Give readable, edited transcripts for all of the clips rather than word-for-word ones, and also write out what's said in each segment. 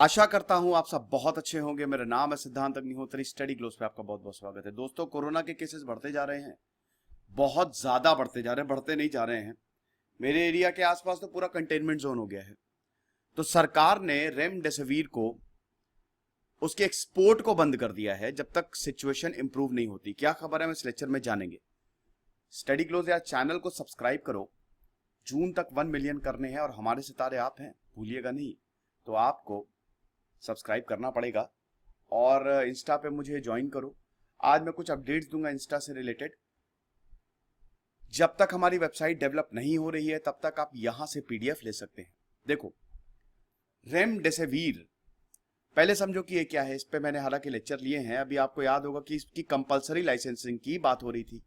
आशा करता हूं आप सब बहुत अच्छे होंगे। मेरा नाम है सिद्धांत अग्निहोत्री। स्टडी ग्लोस पे आपका बहुत बहुत स्वागत है। दोस्तों, कोरोना के केसेस बढ़ते जा रहे हैं, बहुत ज्यादा बढ़ते जा रहे हैं, बढ़ते नहीं जा रहे हैं। मेरे एरिया के आसपास तो पूरा कंटेनमेंट जोन हो गया है। तो सरकार ने रेमडेसिविर को, उसके एक्सपोर्ट को बंद कर दिया है जब तक सिचुएशन इंप्रूव नहीं होती। क्या खबर है, हम इस लेक्चर में जानेंगे। स्टडी ग्लोस या चैनल को सब्सक्राइब करो। जून तक 1 मिलियन करने हैं और हमारे सितारे आप हैं, भूलिएगा नहीं। तो आपको सब्सक्राइब करना पड़ेगा और इंस्टा पे मुझे ज्वाइन करो। आज मैं कुछ अपडेट्स दूंगा इंस्टा से रिलेटेड। जब तक हमारी वेबसाइट डेवलप नहीं हो रही है तब तक आप यहां से पीडीएफ ले सकते हैं। देखो, रेमडेसिविर, पहले समझो कि ये क्या है। इस पे मैंने हालांकि लेक्चर लिए हैं। अभी आपको याद होगा कि इसकी कंपलसरी लाइसेंसिंग की बात हो रही थी।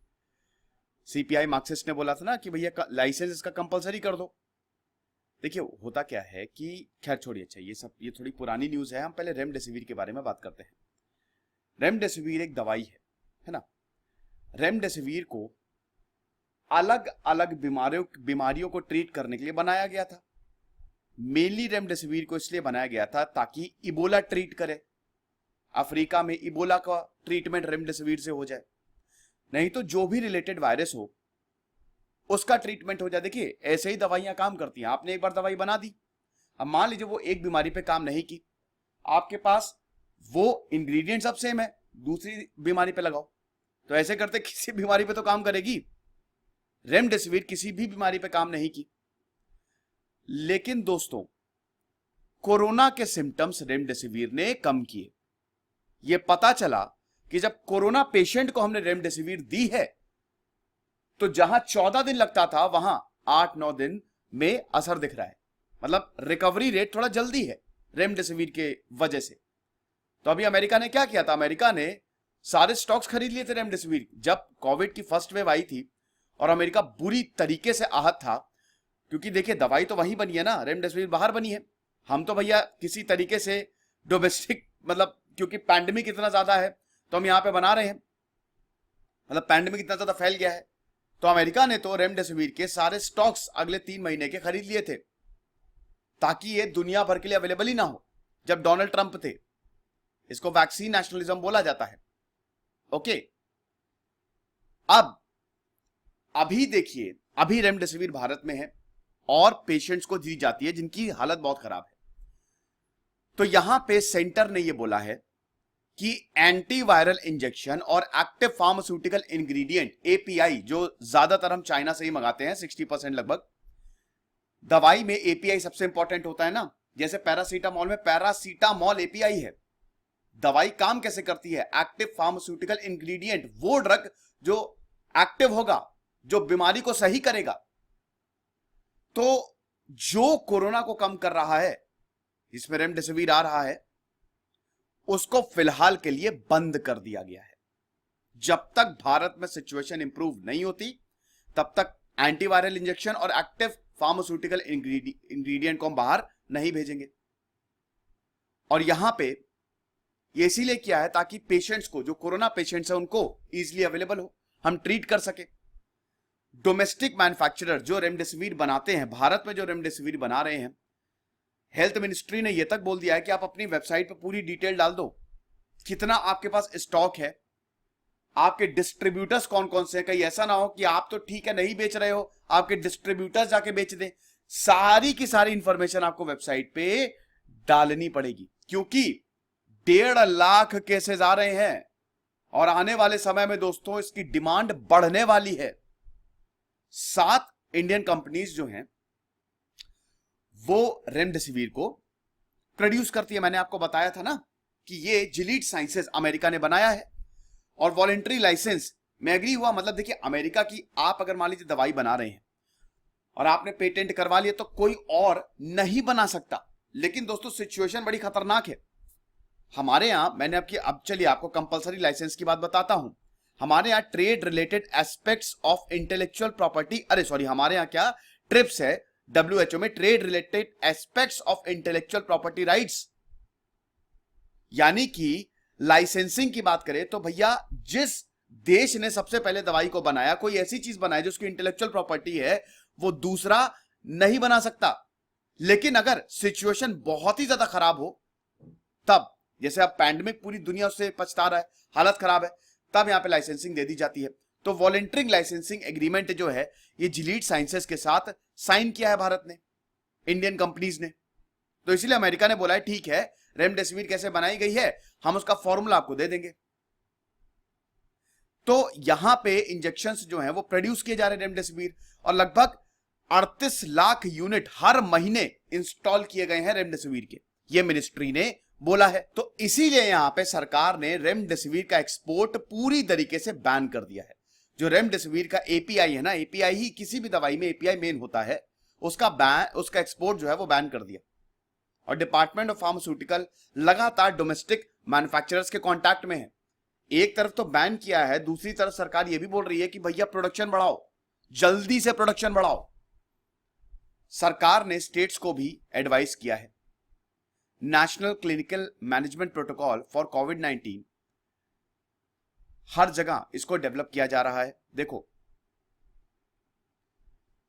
सीपीआई मार्क्सिस्ट ने बोला था ना कि भैया लाइसेंस इसका कंपलसरी कर दो। देखिए, होता क्या है कि, खैर छोड़िए, अच्छा ये थोड़ी पुरानी न्यूज है। हम पहले रेमडेसिविर के बारे में बात करते हैं। रेमडेसिविर एक दवाई है ना। रेमडेसिविर को अलग अलग बीमारियों को ट्रीट करने के लिए बनाया गया था। मेनली रेमडेसिविर को इसलिए बनाया गया था ताकि इबोला ट्रीट करे। अफ्रीका में इबोला का ट्रीटमेंट रेमडेसिविर से हो जाए, नहीं तो जो भी रिलेटेड वायरस हो उसका ट्रीटमेंट हो जाए। देखिए, ऐसे ही दवाइयां काम करती हैं। आपने एक बार दवाई बना दी, अब मान लीजिए वो एक बीमारी पे काम नहीं की, आपके पास वो इंग्रेडिएंट्स सब सेम है, दूसरी बीमारी पे लगाओ, तो ऐसे करते किसी बीमारी पे तो काम करेगी। रेमडेसिविर किसी भी बीमारी पे काम नहीं की। लेकिन दोस्तों, कोरोना के सिम्टम्स रेमडेसिविर ने कम किए। यह पता चला कि जब कोरोना पेशेंट को हमने रेमडेसिविर दी है तो जहां 14 दिन लगता था वहां 8-9 दिन में असर दिख रहा है। मतलब रिकवरी रेट थोड़ा जल्दी है रेमडेसिविर के वजह से। तो अभी अमेरिका ने क्या किया था, अमेरिका ने सारे स्टॉक्स खरीद लिए थे रेमडेसिविर। जब कोविड की फर्स्ट वेव आई थी और अमेरिका बुरी तरीके से आहत था, क्योंकि देखिए दवाई तो वहीं बनी है ना, रेमडेसिविर बाहर बनी है। हम तो भैया किसी तरीके से डोमेस्टिक, मतलब क्योंकि पैंडेमिक इतना ज्यादा है तो हम यहां पे बना रहे हैं। मतलब पैंडेमिक इतना ज्यादा फैल गया है, तो अमेरिका ने तो रेमडेसिविर के सारे स्टॉक्स अगले 3 महीने के खरीद लिए थे ताकि ये दुनिया भर के लिए अवेलेबल ही ना हो। जब डोनाल्ड ट्रंप थे, इसको वैक्सीन नेशनलिज्म बोला जाता है। ओके, अब अभी देखिए, अभी रेमडेसिविर भारत में है और पेशेंट्स को दी जाती है जिनकी हालत बहुत खराब है। तो यहां पे सेंटर ने यह बोला है कि एंटीवायरल इंजेक्शन और एक्टिव फार्मास्यूटिकल इंग्रेडिएंट एपीआई, जो ज्यादातर हम चाइना से ही मंगाते हैं, 60% लगभग। दवाई में एपीआई सबसे इंपॉर्टेंट होता है ना। जैसे पैरासीटामोल में पैरासीटामोल एपीआई है। दवाई काम कैसे करती है, एक्टिव फार्मास्यूटिकल इंग्रेडिएंट, वो ड्रग जो एक्टिव होगा, जो बीमारी को सही करेगा। तो जो कोरोना को कम कर रहा है, इसमें रेमडेसिविर आ रहा है, उसको फिलहाल के लिए बंद कर दिया गया है। जब तक भारत में सिचुएशन इंप्रूव नहीं होती तब तक एंटीवायरल इंजेक्शन और एक्टिव फार्मास्यूटिकल इंग्रेडिएंट को हम बाहर नहीं भेजेंगे। और यहां पे ये इसीलिए किया है ताकि पेशेंट्स को, जो कोरोना पेशेंट्स है, उनको इजीली अवेलेबल हो, हम ट्रीट कर सके। डोमेस्टिक मैन्युफैक्चरर जो रेमडेसिविर बनाते हैं, भारत में जो रेमडेसिविर बना रहे हैं, हेल्थ मिनिस्ट्री ने यह तक बोल दिया है कि आप अपनी वेबसाइट पर पूरी डिटेल डाल दो, कितना आपके पास स्टॉक है, आपके डिस्ट्रीब्यूटर्स कौन कौन से हैं। कहीं ऐसा ना हो कि आप तो ठीक है नहीं बेच रहे हो, आपके डिस्ट्रीब्यूटर्स जाके बेच दें। सारी की सारी इंफॉर्मेशन आपको वेबसाइट पे डालनी पड़ेगी, क्योंकि 1.5 लाख केसेस आ रहे हैं और आने वाले समय में दोस्तों इसकी डिमांड बढ़ने वाली है। 7 इंडियन कंपनीज जो हैं वो रेमडेसिविर को प्रोड्यूस करती है। मैंने आपको बताया था ना कि ये जिलीड साइंसेस अमेरिका ने बनाया है और वॉलेंट्री लाइसेंस में एग्री हुआ। मतलब देखिए, अमेरिका की, आप अगर मान लीजिए दवाई बना रहे हैं और आपने पेटेंट करवा लिया तो कोई और नहीं बना सकता। लेकिन दोस्तों, सिचुएशन बड़ी खतरनाक है हमारे यहां। मैंने अब चलिए आपको कंपलसरी लाइसेंस की बात बताता हूं। हमारे यहां trade related aspects of intellectual property, अरे सॉरी, हमारे यहां क्या ट्रिप्स है, WHO में trade related aspects of intellectual property rights. यानी कि लाइसेंसिंग की बात करें तो भैया, जिस देश ने सबसे पहले दवाई को बनाया, कोई ऐसी चीज बनाए जो उसकी इंटेलेक्चुअल प्रॉपर्टी है, वो दूसरा नहीं बना सकता। लेकिन अगर सिचुएशन बहुत ही ज्यादा खराब हो तब जैसे अब पैंडेमिक पूरी दुनिया उससे पछता रहा है, हालत खराब है, तब यहाँ पे लाइसेंसिंग दे दी जाती है। तो वॉलंटरिंग लाइसेंसिंग एग्रीमेंट जो है ये जिलीड साइंसेस के साथ साइन किया है भारत ने, इंडियन कंपनीज ने। तो इसीलिए अमेरिका ने बोला है ठीक है, रेमडेसिविर कैसे बनाई गई है हम उसका फॉर्मूला आपको दे देंगे। तो यहां पे इंजेक्शंस जो हैं वो प्रोड्यूस किए जा रहे हैं रेमडेसिविर, और लगभग 38 लाख यूनिट हर महीने इंस्टॉल किए गए हैं रेमडेसिविर के, ये मिनिस्ट्री ने बोला है। तो इसीलिए यहां पे सरकार ने रेमडेसिविर का एक्सपोर्ट पूरी तरीके से बैन कर दिया है। जो रेमडेसिविर का एपीआई है ना, एपीआई ही किसी भी दवाई में एपीआई मेन होता है, उसका एक्सपोर्ट जो है वो बैन कर दिया। और डिपार्टमेंट ऑफ फार्मास्यूटिकल लगातार डोमेस्टिक मैन्युफैक्चरर्स के कांटेक्ट में है। एक तरफ तो बैन किया है, दूसरी तरफ सरकार ये भी बोल रही है कि भैया प्रोडक्शन बढ़ाओ, जल्दी से प्रोडक्शन बढ़ाओ। सरकार ने स्टेट्स को भी एडवाइस किया है। National clinical management protocol for कोविड-19 हर जगह इसको डेवलप किया जा रहा है। देखो,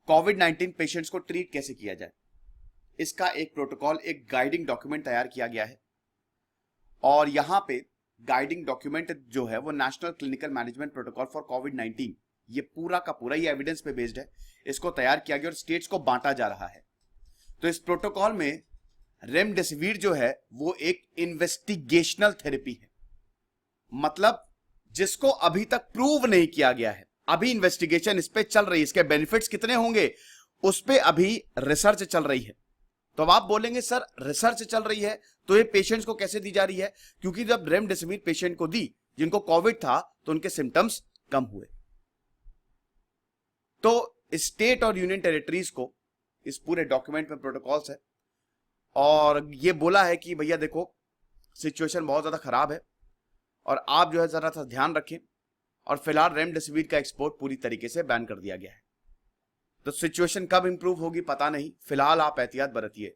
कोविड-19 पेशेंट्स को ट्रीट कैसे किया जाए, इसका एक प्रोटोकॉल, एक गाइडिंग डॉक्यूमेंट तैयार किया गया है। और यहां पे गाइडिंग डॉक्यूमेंट जो है वो national clinical management protocol for कोविड-19, ये पूरा का पूरा ये एविडेंस पे बेस्ड है, इसको तैयार किया गया और स्टेट्स को बांटा जा रहा है। तो इस प्रोटोकॉल में रेमडेसिविर जो है वो एक इन्वेस्टिगेशनल थेरेपी है, मतलब जिसको अभी तक प्रूव नहीं किया गया है, अभी इन्वेस्टिगेशन इस पे चल रही है, इसके बेनिफिट्स कितने होंगे उस पे अभी रिसर्च चल रही है। तो अब आप बोलेंगे सर रिसर्च चल रही है तो ये पेशेंट्स को कैसे दी जा रही है, क्योंकि जब रेमडेसिविर पेशेंट को दी जिनको कोविड था तो उनके सिम्टम्स कम हुए। तो स्टेट और यूनियन टेरिटरीज को इस पूरे डॉक्यूमेंट में प्रोटोकॉल्स है और ये बोला है कि भैया देखो सिचुएशन बहुत ज्यादा खराब है और आप जो है जरा सा ध्यान रखें, और फिलहाल रेमडेसिविर का एक्सपोर्ट पूरी तरीके से बैन कर दिया गया है। तो सिचुएशन कब इंप्रूव होगी पता नहीं, फिलहाल आप एहतियात बरतिए।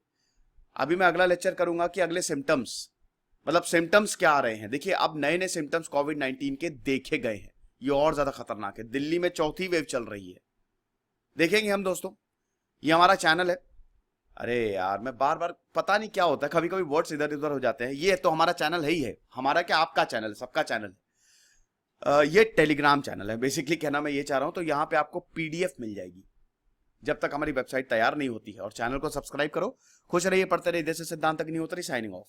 अभी मैं अगला लेक्चर करूंगा कि अगले सिम्टम्स, मतलब सिम्टम्स क्या आ रहे हैं। देखिए अब नए नए सिम्टम्स कोविड-19 के देखे गए हैं, ये और ज्यादा खतरनाक है। दिल्ली में चौथी वेव चल रही है, देखेंगे हम दोस्तों। ये हमारा चैनल है, अरे यार मैं बार बार पता नहीं क्या होता है, कभी कभी वर्ड्स इधर उधर हो जाते हैं। ये तो हमारा चैनल है ही है, हमारा क्या आपका चैनल, सबका चैनल है। ये टेलीग्राम चैनल है बेसिकली, कहना मैं ये चाह रहा हूं। तो यहाँ पे आपको पीडीएफ मिल जाएगी जब तक हमारी वेबसाइट तैयार नहीं होती है। और चैनल को सब्सक्राइब करो। खुश रहिए, पढ़ते रहिए। देश से सिद्धांत तक नहीं होता रही। Signing off.